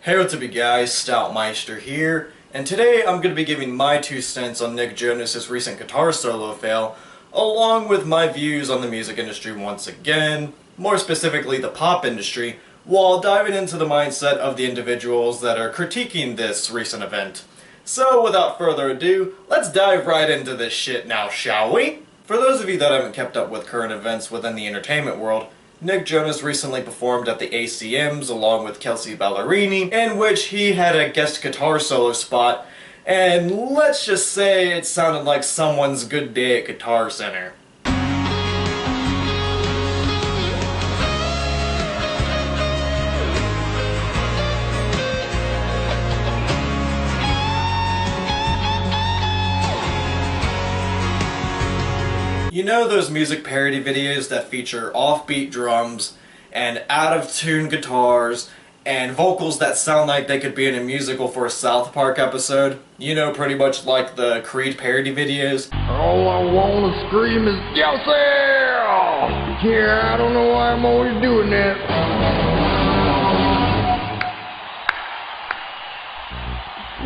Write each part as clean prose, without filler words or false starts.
Hey, what's up you guys, Stoutmeister here, and today I'm going to be giving my 2 cents on Nick Jonas' recent guitar solo fail, along with my views on the music industry once again, more specifically the pop industry, while diving into the mindset of the individuals that are critiquing this recent event. So without further ado, let's dive right into this shit now, shall we? For those of you that haven't kept up with current events within the entertainment world, Nick Jonas recently performed at the ACMs along with Kelsey Ballerini, in which he had a guest guitar solo spot, and let's just say it sounded like someone's good day at Guitar Center. You know those music parody videos that feature offbeat drums and out-of-tune guitars and vocals that sound like they could be in a musical for a South Park episode? You know, pretty much like the Creed parody videos? All I wanna scream is yourself! Yeah, I don't know why I'm always doing that.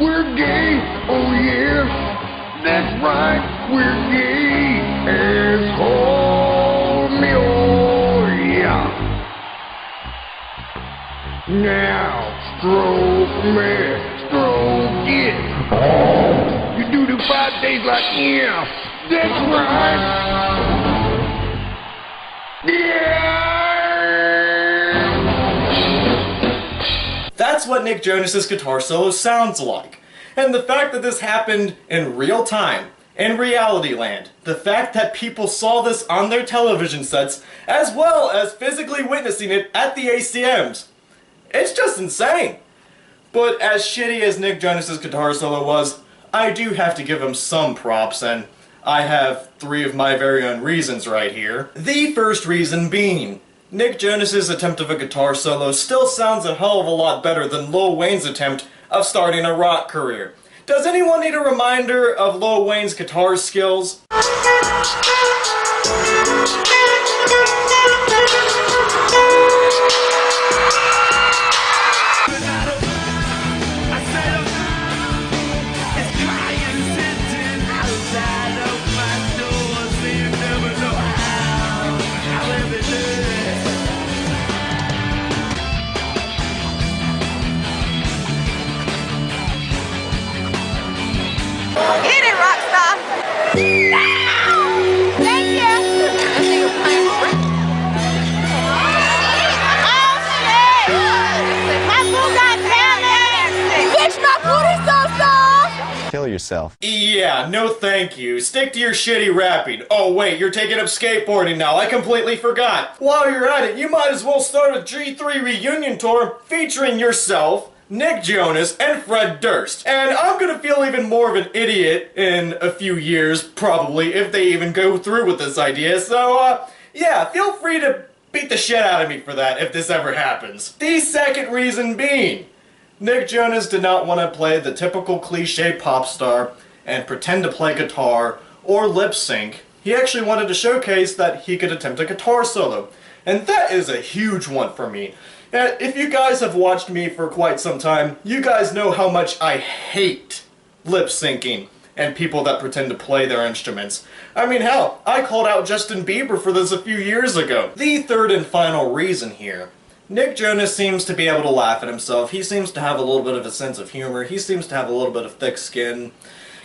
We're gay, oh yeah, that's right, we're gay. Asshole me, oh yeah. Now, stroke me, stroke it. Oh, you do the 5 days like, yeah, that's right. Yeah. That's what Nick Jonas' guitar solo sounds like. And the fact that this happened in real time, in reality land, the fact that people saw this on their television sets, as well as physically witnessing it at the ACMs, it's just insane. But as shitty as Nick Jonas' guitar solo was, I do have to give him some props, and I have 3 of my very own reasons right here. The first reason being, Nick Jonas' attempt of a guitar solo still sounds a hell of a lot better than Lil Wayne's attempt of starting a rock career. Does anyone need a reminder of Lil Wayne's guitar skills? Get it, Rockstar! Thank you! Oh shit! My boo got damaged! Bitch, my booty's so soft! Kill yourself. Yeah, no thank you. Stick to your shitty rapping. Oh wait, you're taking up skateboarding now. I completely forgot. While you're at it, you might as well start a G3 reunion tour featuring yourself, Nick Jonas, and Fred Durst. And I'm gonna feel even more of an idiot in a few years, probably, if they even go through with this idea. So, yeah, feel free to beat the shit out of me for that if this ever happens. The second reason being, Nick Jonas did not want to play the typical cliche pop star and pretend to play guitar or lip sync. He actually wanted to showcase that he could attempt a guitar solo. And that is a huge one for me. If you guys have watched me for quite some time, you guys know how much I hate lip syncing and people that pretend to play their instruments. I mean, hell, I called out Justin Bieber for this a few years ago. The third and final reason here. Nick Jonas seems to be able to laugh at himself. He seems to have a little bit of a sense of humor. He seems to have a little bit of thick skin,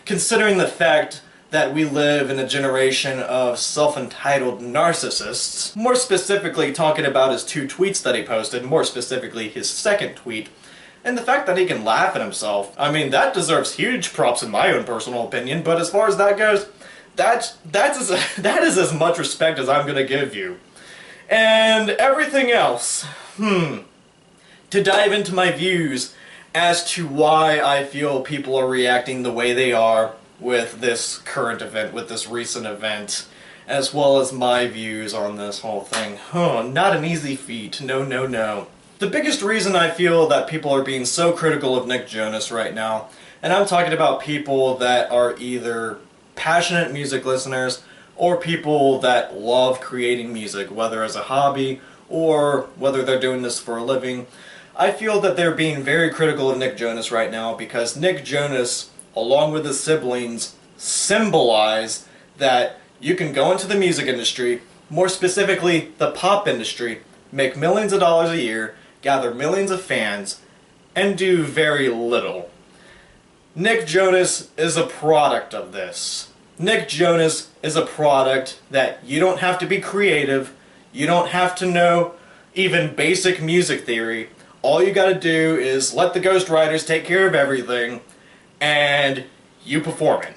considering the fact that we live in a generation of self-entitled narcissists. More specifically, talking about his 2 tweets that he posted, more specifically his second tweet, and the fact that he can laugh at himself. I mean, that deserves huge props in my own personal opinion, but as far as that goes, that is as much respect as I'm gonna give you. And everything else, to dive into my views as to why I feel people are reacting the way they are with this current event, with this recent event, as well as my views on this whole thing. Not an easy feat. No, no, no. The biggest reason I feel that people are being so critical of Nick Jonas right now, and I'm talking about people that are either passionate music listeners or people that love creating music, whether as a hobby or whether they're doing this for a living, I feel that they're being very critical of Nick Jonas right now because Nick Jonas, along with his siblings, symbolize that you can go into the music industry, more specifically the pop industry, make millions of dollars a year, gather millions of fans, and do very little. Nick Jonas is a product of this. Nick Jonas is a product that you don't have to be creative, you don't have to know even basic music theory. All you gotta do is let the ghostwriters take care of everything, and you perform it.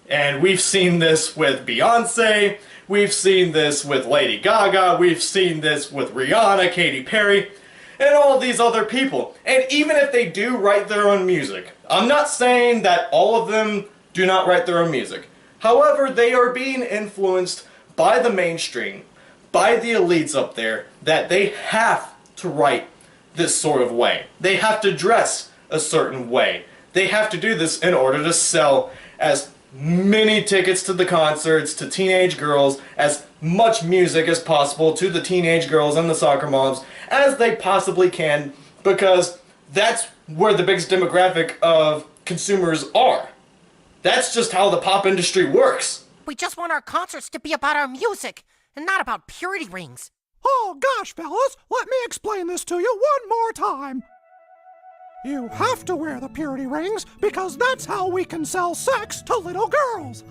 And we've seen this with Beyonce, we've seen this with Lady Gaga, we've seen this with Rihanna, Katy Perry, and all these other people. And even if they do write their own music, I'm not saying that all of them do not write their own music. However, they are being influenced by the mainstream, by the elites up there, that they have to write this sort of way. They have to dress a certain way. They have to do this in order to sell as many tickets to the concerts to teenage girls, as much music as possible to the teenage girls and the soccer moms as they possibly can, because that's where the biggest demographic of consumers are. That's just how the pop industry works. We just want our concerts to be about our music, and not about purity rings. Oh gosh, fellas, let me explain this to you one more time. You have to wear the purity rings because that's how we can sell sex to little girls.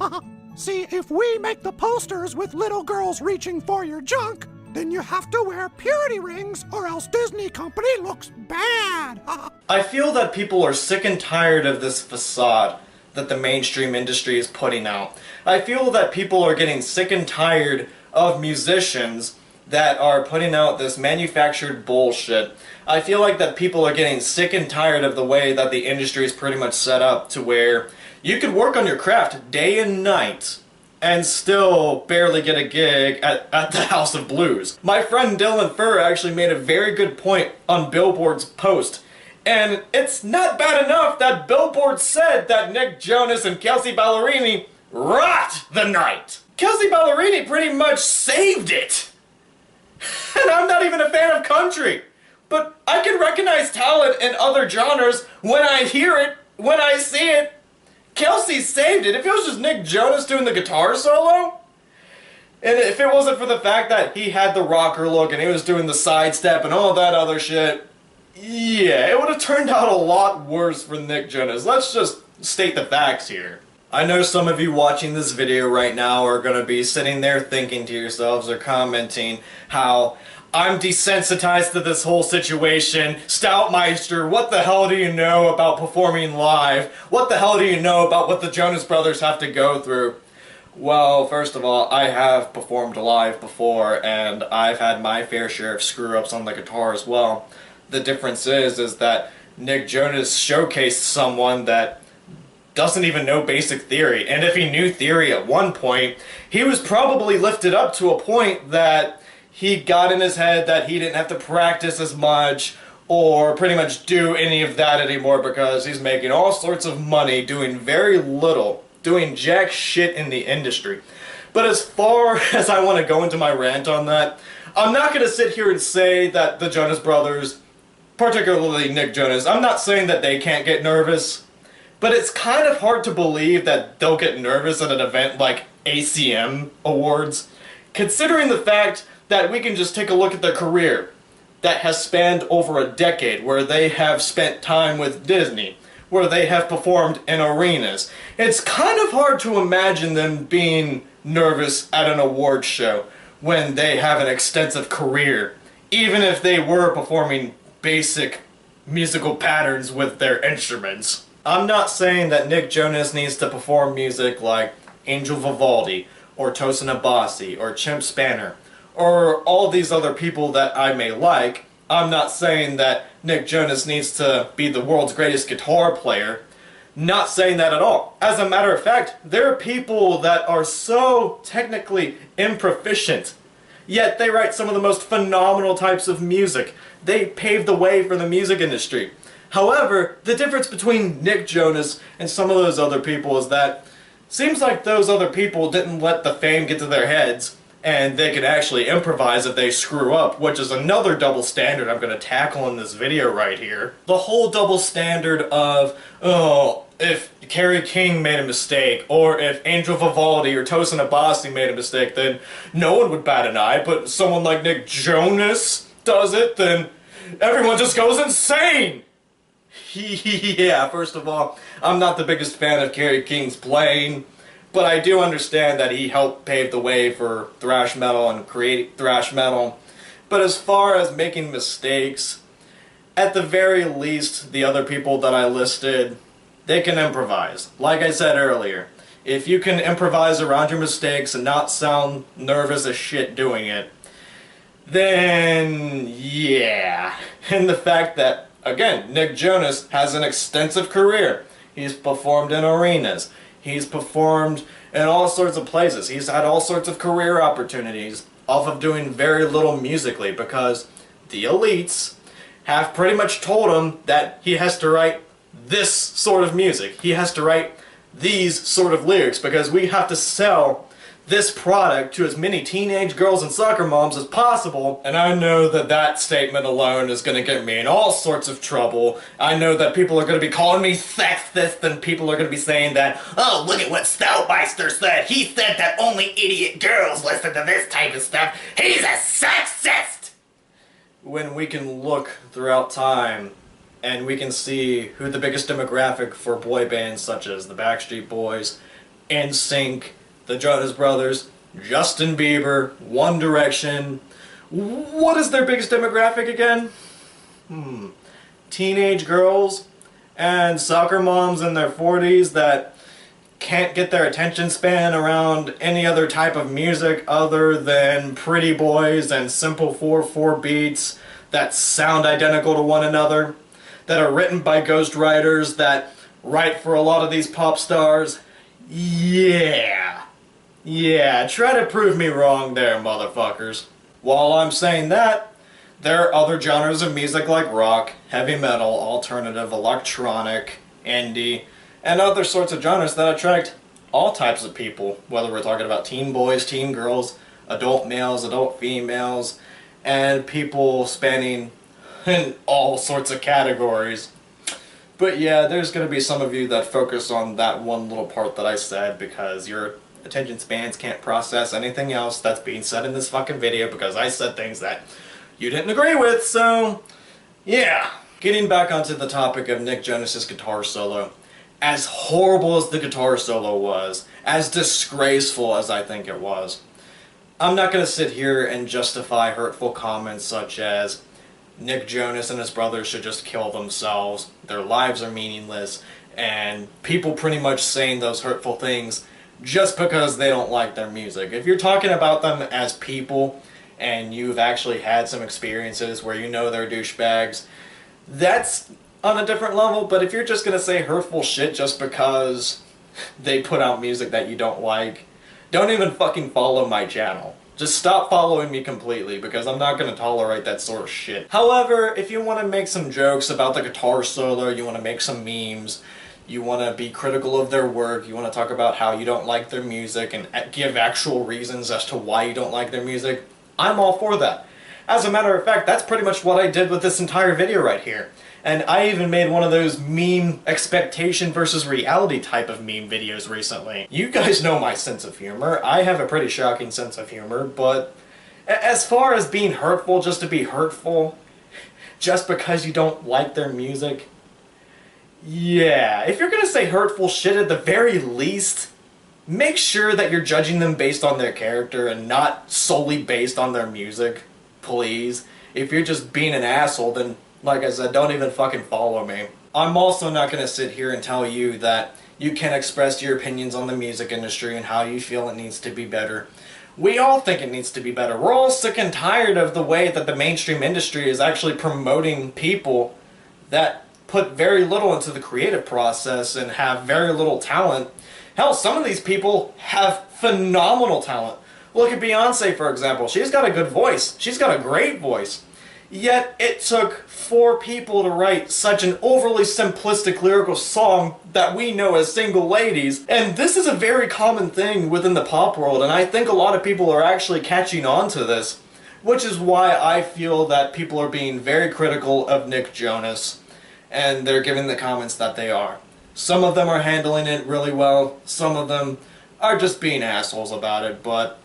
See, if we make the posters with little girls reaching for your junk, then you have to wear purity rings or else Disney Company looks bad. I feel that people are sick and tired of this facade that the mainstream industry is putting out. I feel that people are getting sick and tired of musicians that are putting out this manufactured bullshit. I feel like that people are getting sick and tired of the way that the industry is pretty much set up to where you could work on your craft day and night and still barely get a gig at the House of Blues. My friend Dylan Furr actually made a very good point on Billboard's post. And it's not bad enough that Billboard said that Nick Jonas and Kelsey Ballerini rocked the night. Kelsey Ballerini pretty much saved it. And I'm not even a fan of country. But I can recognize talent in other genres when I hear it, when I see it. Kelsey saved it. If it was just Nick Jonas doing the guitar solo, and if it wasn't for the fact that he had the rocker look and he was doing the sidestep and all that other shit, yeah, it would have turned out a lot worse for Nick Jonas. Let's just state the facts here. I know some of you watching this video right now are going to be sitting there thinking to yourselves or commenting how I'm desensitized to this whole situation. Stoutmeister, what the hell do you know about performing live? What the hell do you know about what the Jonas Brothers have to go through? Well, first of all, I have performed live before, and I've had my fair share of screw-ups on the guitar as well. The difference is that Nick Jonas showcased someone that doesn't even know basic theory, and if he knew theory at one point, he was probably lifted up to a point that he got in his head that he didn't have to practice as much or pretty much do any of that anymore because he's making all sorts of money doing very little, doing jack shit in the industry. But as far as I want to go into my rant on that, I'm not going to sit here and say that the Jonas Brothers, particularly Nick Jonas, I'm not saying that they can't get nervous, but it's kind of hard to believe that they'll get nervous at an event like ACM Awards, considering the fact that we can just take a look at their career that has spanned over a decade, where they have spent time with Disney, where they have performed in arenas. It's kind of hard to imagine them being nervous at an award show when they have an extensive career, even if they were performing basic musical patterns with their instruments. I'm not saying that Nick Jonas needs to perform music like Angel Vivaldi, or Tosin Abasi, or Chimp Spanner, or all these other people that I may like. I'm not saying that Nick Jonas needs to be the world's greatest guitar player. Not saying that at all. As a matter of fact, there are people that are so technically improficient, yet they write some of the most phenomenal types of music. They paved the way for the music industry. However, the difference between Nick Jonas and some of those other people is that seems like those other people didn't let the fame get to their heads, and they can actually improvise if they screw up, which is another double standard I'm going to tackle in this video right here. The whole double standard of, oh, if Kerry King made a mistake, or if Angel Vivaldi or Tosin Abasi made a mistake, then no one would bat an eye, but someone like Nick Jonas does it, then everyone just goes insane! Yeah, first of all, I'm not the biggest fan of Kerry King's playing, but I do understand that he helped pave the way for thrash metal and create thrash metal. But as far as making mistakes, at the very least, the other people that I listed, they can improvise. Like I said earlier, if you can improvise around your mistakes and not sound nervous as shit doing it, then yeah. And the fact that, again, Nick Jonas has an extensive career. He's performed in arenas. He's performed in all sorts of places. He's had all sorts of career opportunities off of doing very little musically, because the elites have pretty much told him that he has to write this sort of music. He has to write these sort of lyrics, because we have to sell this product to as many teenage girls and soccer moms as possible. And I know that that statement alone is going to get me in all sorts of trouble. I know that people are going to be calling me sexist, and people are going to be saying that, oh, look at what Stoutmeister said. He said that only idiot girls listen to this type of stuff. He's a sexist! When we can look throughout time and we can see who the biggest demographic for boy bands such as the Backstreet Boys, NSYNC, the Jonas Brothers, Justin Bieber, One Direction. What is their biggest demographic again? Teenage girls and soccer moms in their 40s that can't get their attention span around any other type of music other than Pretty Boys and simple 4/4 beats that sound identical to one another, that are written by ghostwriters that write for a lot of these pop stars. Yeah, try to prove me wrong there, motherfuckers. While I'm saying that, there are other genres of music like rock, heavy metal, alternative, electronic, indie, and other sorts of genres that attract all types of people, whether we're talking about teen boys, teen girls, adult males, adult females, and people spanning in all sorts of categories. But yeah, there's going to be some of you that focus on that one little part that I said, because your attention spans can't process anything else that's being said in this fucking video, because I said things that you didn't agree with. So yeah, getting back onto the topic of Nick Jonas's guitar solo. As horrible as the guitar solo was, as disgraceful as I think it was, I'm not going to sit here and justify hurtful comments such as Nick Jonas and his brothers should just kill themselves, their lives are meaningless, and people pretty much saying those hurtful things just because they don't like their music. If you're talking about them as people, and you've actually had some experiences where you know they're douchebags, that's on a different level. But if you're just going to say hurtful shit just because they put out music that you don't like, don't even fucking follow my channel. Just stop following me completely, because I'm not going to tolerate that sort of shit. However, if you want to make some jokes about the guitar solo, you want to make some memes, you want to be critical of their work, you want to talk about how you don't like their music and give actual reasons as to why you don't like their music, I'm all for that. As a matter of fact, that's pretty much what I did with this entire video right here. And I even made one of those meme expectation versus reality type of meme videos recently. You guys know my sense of humor. I have a pretty shocking sense of humor, but as far as being hurtful just to be hurtful, just because you don't like their music, yeah, if you're gonna say hurtful shit, at the very least, make sure that you're judging them based on their character and not solely based on their music, please. If you're just being an asshole, then, like I said, don't even fucking follow me. I'm also not gonna sit here and tell you that you can express your opinions on the music industry and how you feel it needs to be better. We all think it needs to be better. We're all sick and tired of the way that the mainstream industry is actually promoting people that put very little into the creative process and have very little talent. Hell, some of these people have phenomenal talent. Look at Beyonce, for example. She's got a good voice. She's got a great voice. Yet it took 4 people to write such an overly simplistic lyrical song that we know as single ladies. And this is a very common thing within the pop world, and I think a lot of people are actually catching on to this. Which is why I feel that people are being very critical of Nick Jonas, and they're giving the comments that they are. Some of them are handling it really well, some of them are just being assholes about it, but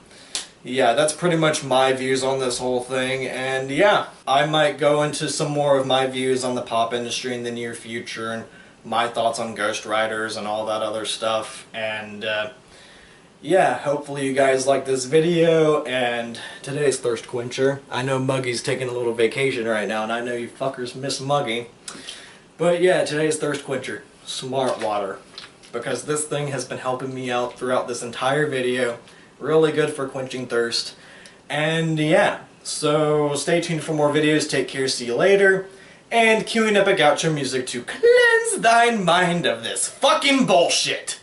yeah, that's pretty much my views on this whole thing, and yeah, I might go into some more of my views on the pop industry in the near future, and my thoughts on ghostwriters and all that other stuff, and yeah, hopefully you guys like this video, and today's Thirst Quencher. I know Muggy's taking a little vacation right now, and I know you fuckers miss Muggy. But yeah, today's Thirst Quencher. Smart water. Because this thing has been helping me out throughout this entire video. Really good for quenching thirst. And yeah, so stay tuned for more videos. Take care, see you later. And queuing up a outro music to cleanse thine mind of this fucking bullshit.